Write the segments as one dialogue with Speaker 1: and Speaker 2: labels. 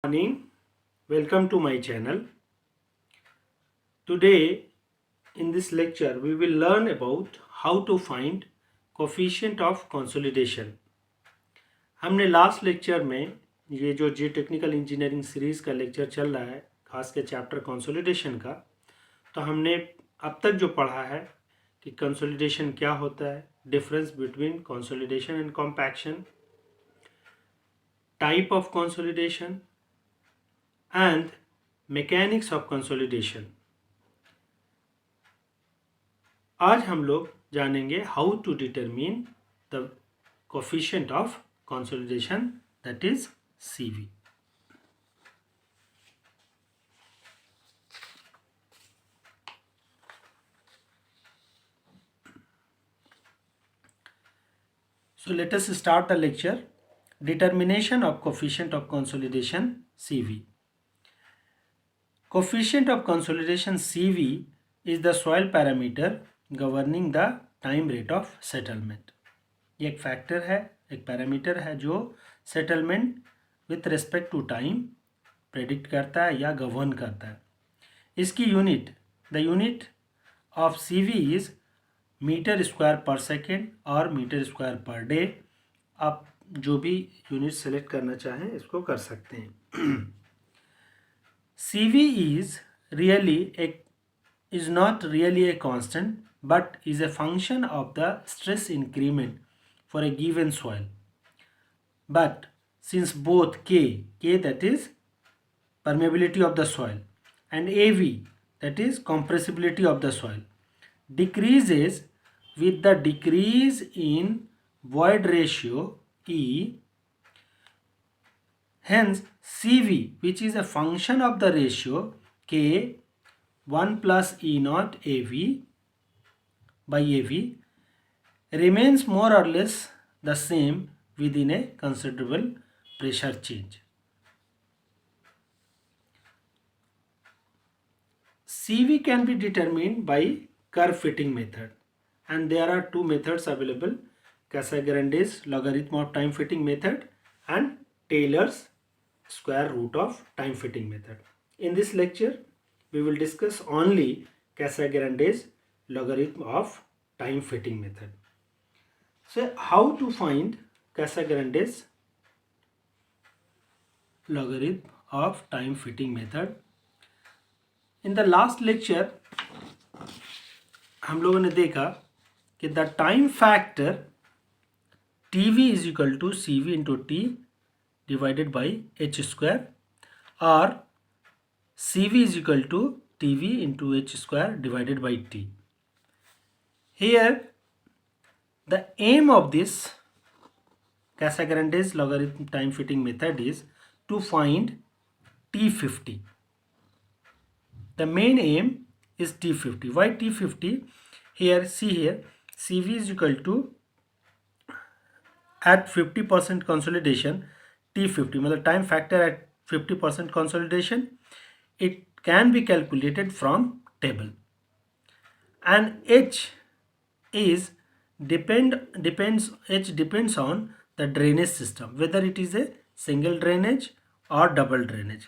Speaker 1: Morning, welcome to my channel. Today in this lecture we will learn about how to find coefficient of consolidation. हमने last lecture में ये जो जी technical engineering series का lecture चल रहा है खास के चैप्टर कंसोलिडेशन का, तो हमने अब तक जो पढ़ा है कि कंसोलिडेशन क्या होता है, difference between consolidation and compaction, type of consolidation and mechanics of consolidation. आज हम लोग जानेंगे how to determine the coefficient of consolidation, that is CV. So let us start the lecture. Determination of coefficient of consolidation CV. Coefficient of consolidation CV is the soil parameter governing the time rate of settlement. ये एक factor है, एक parameter है जो settlement with respect to time predict करता है या govern करता है. इसकी unit, the unit of CV is metre square per second और मीटर स्क्वायर पर डे. आप जो भी यूनिट सेलेक्ट करना चाहें इसको कर सकते हैं. CV is not really a constant but is a function of the stress increment for a given soil. But since both K that is permeability of the soil and AV that is compressibility of the soil decreases with the decrease in void ratio E, hence CV, which is a function of the ratio K 1 plus E naught AV by AV, remains more or less the same within a considerable pressure change. CV can be determined by curve fitting method, and there are two methods available: Casagrande logarithm of time fitting method and Taylor's square root of time fitting method. In this lecture we will discuss only Casagrande's logarithm of time fitting method. So how to find Casagrande's logarithm of time fitting method? In the last lecture हम लोगों ने देखा कि the time factor TV is equal to CV into T divided by H square, or CV is equal to TV into H square divided by T. Here the aim of this Casagrande's logarithm time fitting method is to find T50. The main aim is T50. Why T50? Here, see here, CV is equal to, at 50% consolidation, T50, मतलब time factor at 50% consolidation, it can be calculated from table. And H depends on the drainage system, whether it is a single drainage or double drainage.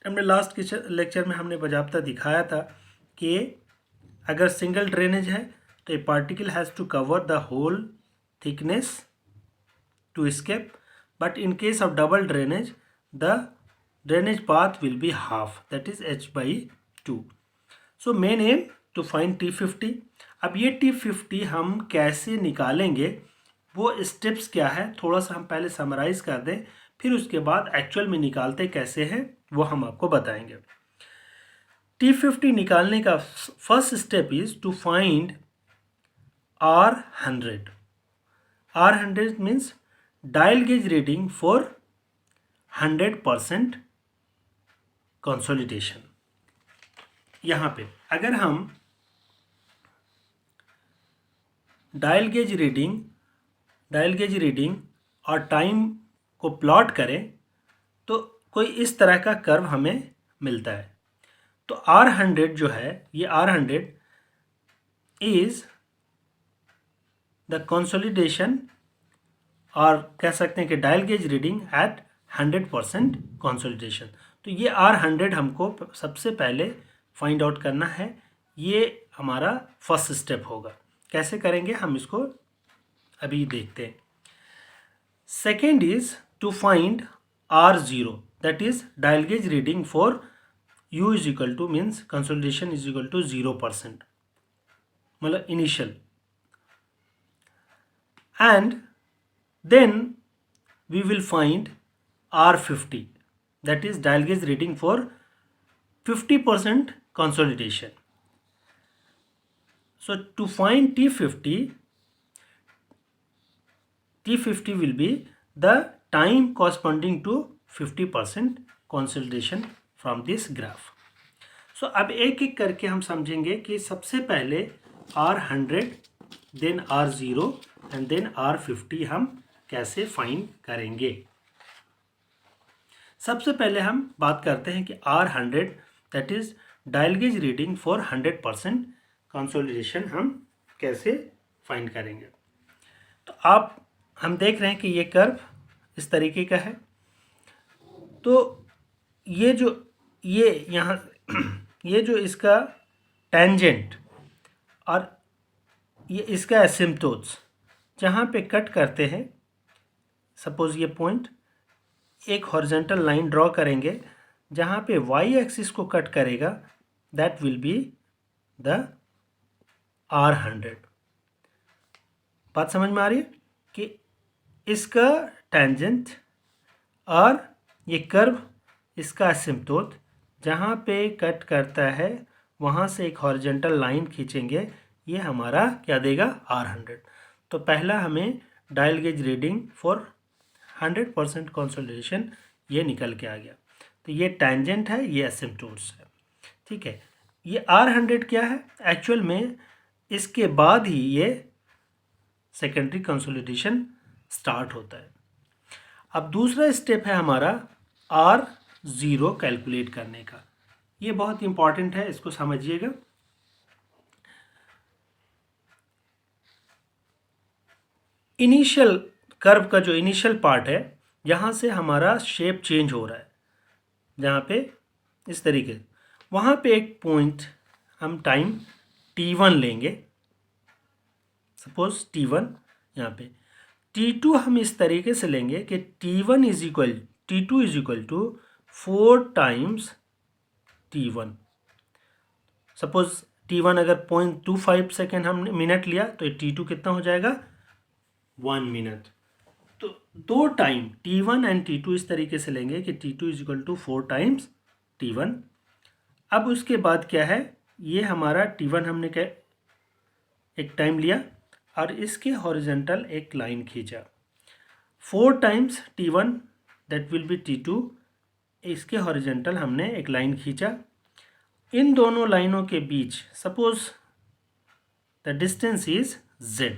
Speaker 1: हमने last के lecture में हमने बजाबता दिखाया था कि अगर single drainage है तो a particle has to cover the whole thickness to escape, but in case of double drainage the drainage path will be half, that is h by 2. So main aim to find T50. अब ये T50 हम कैसे निकालेंगे, वो steps क्या है, थोड़ा सा हम पहले समराइज कर दें, फिर उसके बाद एक्चुअल में निकालते कैसे हैं वो हम आपको बताएंगे. T50 निकालने का first step is to find R100. R100 means dial gauge reading for 100% consolidation. यहाँ पे अगर हम डायल गेज रीडिंग और टाइम को प्लॉट करें तो कोई इस तरह का कर्व हमें मिलता है. तो R100 जो है, ये R100 इज द कंसोलिडेशन, और कह सकते हैं कि dial gauge reading at 100% consolidation. तो ये R100 हमको सबसे पहले फाइंड आउट करना है, ये हमारा फर्स्ट स्टेप होगा। कैसे करेंगे हम इसको अभी देखते हैं। Second is to find R0, that is dial gauge reading for U is equal to means consolidation is equal to 0%, मतलब initial, and then we will find R50, that is dial gauge reading for 50% consolidation. So to find T50 will be the time corresponding to 50% consolidation from this graph. So अब एक एक करके हम समझेंगे कि सबसे पहले R100 then R0 and then R50 हम कैसे फाइंड करेंगे। सबसे पहले हम बात करते हैं कि R100 that is dial gauge reading for 100% consolidation हम कैसे फाइंड करेंगे। तो हम देख रहे हैं कि ये कर्व इस तरीके का है। तो ये जो इसका टेंजेंट और ये इसका एसिम्पटोट्स जहाँ पे कट करते हैं, सपोज ये पॉइंट, एक हॉरिजॉन्टल लाइन ड्रॉ करेंगे जहाँ पे वाई एक्सिस को कट करेगा, that will be the R100। बात समझ में आ रही है कि इसका टेंजेंट और ये कर्व इसका एसिम्पटोट जहाँ पे कट करता है वहाँ से एक हॉरिजॉन्टल लाइन खींचेंगे, ये हमारा क्या देगा R100। तो पहला हमें dial gauge reading for 100% consolidation ये निकल के आ गया। तो ये टेंजेंट है, ये एसिम्पटोट्स है, ठीक है। ये R100 क्या है एक्चुअल में, इसके बाद ही ये सेकेंडरी कंसोलिडेशन स्टार्ट होता है। अब दूसरा स्टेप है हमारा R0 कैलकुलेट करने का। ये बहुत इंपॉर्टेंट है, इसको समझिएगा। इनिशियल कर्व का जो इनिशियल पार्ट है, यहाँ से हमारा शेप चेंज हो रहा है, जहाँ पे इस तरीके, वहाँ पे एक पॉइंट हम टाइम T1 लेंगे, सपोज T1। यहाँ पे T2 हम इस तरीके से लेंगे कि T2 is equal to 4 times T1। Suppose T1 अगर 0.25 सेकेंड हमने मिनट लिया तो T2 कितना हो जाएगा 1 मिनट। तो दो टाइम T1 एंड T2 इस तरीके से लेंगे कि T2 is equal to 4 times T1। अब उसके बाद क्या है, ये हमारा T1 हमने क्या एक टाइम लिया और इसके हॉरिजॉन्टल एक लाइन खींचा, 4 times T1 that will B T2, इसके हॉरिजॉन्टल हमने एक लाइन खींचा। इन दोनों लाइनों के बीच suppose the distance is Z,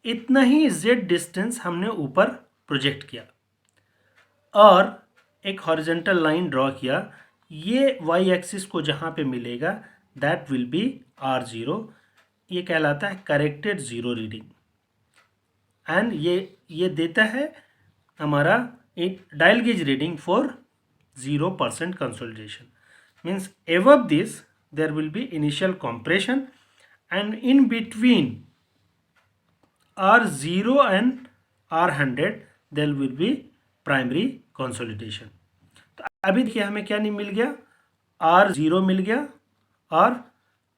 Speaker 1: इतना ही Z डिस्टेंस हमने ऊपर प्रोजेक्ट किया और एक हॉरिजॉन्टल लाइन ड्रॉ किया। ये वाई एक्सिस को जहाँ पे मिलेगा दैट विल बी R0। ये कहलाता है करेक्टेड ज़ीरो रीडिंग एंड ये देता है हमारा एक dial gauge reading for 0% consolidation. Means above this there will be initial compression and in between R0 and R100 there will be primary consolidation. तो अभी देखिए हमें क्या नहीं मिल गया, R0 मिल गया और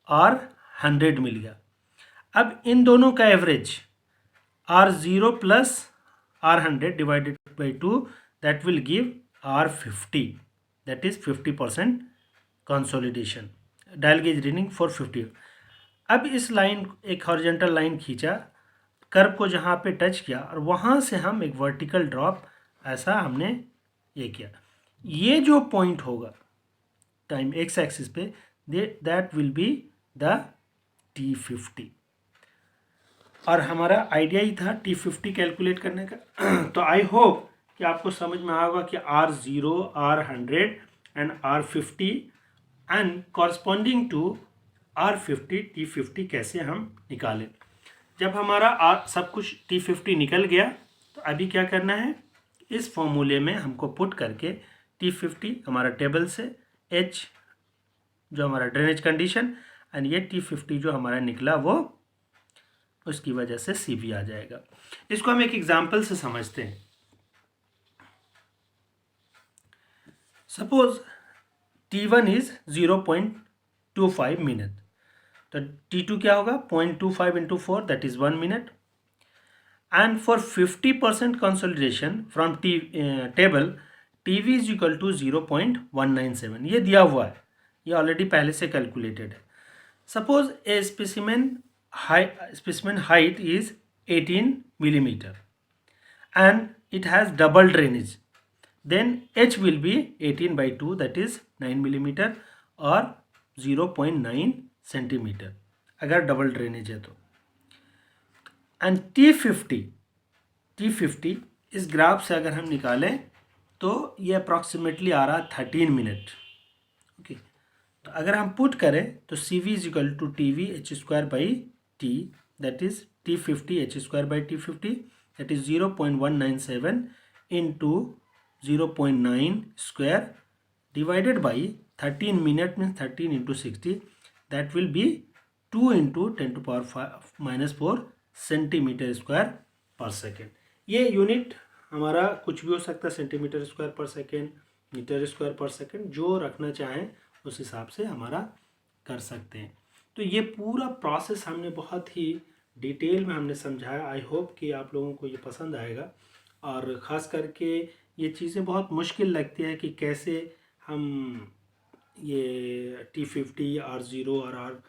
Speaker 1: R100 मिल गया। अब इन दोनों का average R0 plus R100 divided by 2 that will give R50, that is 50% consolidation, dial gauge reading for 50। अब इस लाइन एक हॉरिजॉन्टल लाइन खींचा, कर्व को जहाँ पे टच किया और वहाँ से हम एक वर्टिकल ड्रॉप ऐसा हमने ये किया। ये जो पॉइंट होगा टाइम एक्स एक्सिस पे that will be the T50। और हमारा आइडिया ही था T50 कैलकुलेट करने का। तो आई होप कि आपको समझ में आएगा कि R0, R100 and R50 and corresponding to R50 T50 कैसे हम निकालें। जब हमारा सब कुछ T50 निकल गया अभी क्या करना है, इस फॉर्मूले में हमको पुट करके T50 हमारा टेबल से, H जो हमारा ड्रेनेज कंडीशन, एंड ये T50 जो हमारा निकला वो उसकी वजह से CV आ जाएगा। इसको हम एक एग्जाम्पल से समझते हैं। सपोज T1 इज 0.25 मिनट, तो T2 क्या होगा, 0.25 into 4 that is 1 minute, and for 50% consolidation from table TV is equal to 0.197, ये दिया हुआ है, ये ऑलरेडी पहले से कैलकुलेटेड है। Suppose A specimen height is 18 millimeter and it has double drainage, then H will be 18 by 2 that is 9 millimeter or 0.9 centimeter अगर double drainage है तो। एंड T50 इस ग्राफ से अगर हम निकालें तो ये अप्रॉक्सीमेटली आ रहा है 13 मिनट। ओके, तो अगर हम पुट करें तो CV is equal to TV H square by T, that is T50 H square by T50 that is 0.197 into 0.9 square divided by 13 minute means 13 into 60, that will be 2 into 10⁻⁻⁴ centimetre square per second. ये unit हमारा कुछ भी हो सकता है, centimetre square per second, metre square per second, जो रखना चाहें उस हिसाब से हमारा कर सकते हैं। तो ये पूरा प्रोसेस हमने बहुत ही डिटेल में हमने समझाया। आई होप कि आप लोगों को ये पसंद आएगा, और ख़ास करके ये चीज़ें बहुत मुश्किल लगती है कि कैसे हम ये T50 R0 और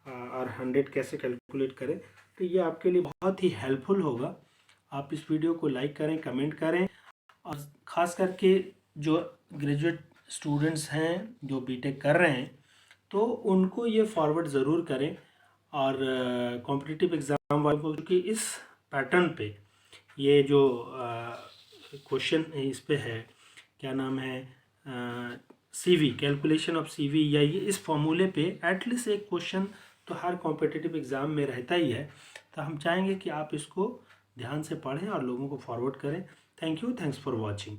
Speaker 1: R100 कैसे कैलकुलेट करें। तो ये आपके लिए बहुत ही हेल्पफुल होगा। आप इस वीडियो को लाइक करें, कमेंट करें, और ख़ास करके जो ग्रेजुएट स्टूडेंट्स हैं जो बीटेक कर रहे हैं तो उनको ये फॉरवर्ड ज़रूर करें। और कॉम्पिटिटिव एग्ज़ाम वालों को, क्योंकि इस पैटर्न पे ये जो क्वेश्चन इस पे है, क्या नाम है, CV, कैलकुलेशन ऑफ CV, या ये इस फॉर्मूले पे एटलीस्ट एक क्वेश्चन तो हर कॉम्पिटिटिव एग्ज़ाम में रहता ही है। तो हम चाहेंगे कि आप इसको ध्यान से पढ़ें और लोगों को फॉरवर्ड करें। Thank you, thanks for watching.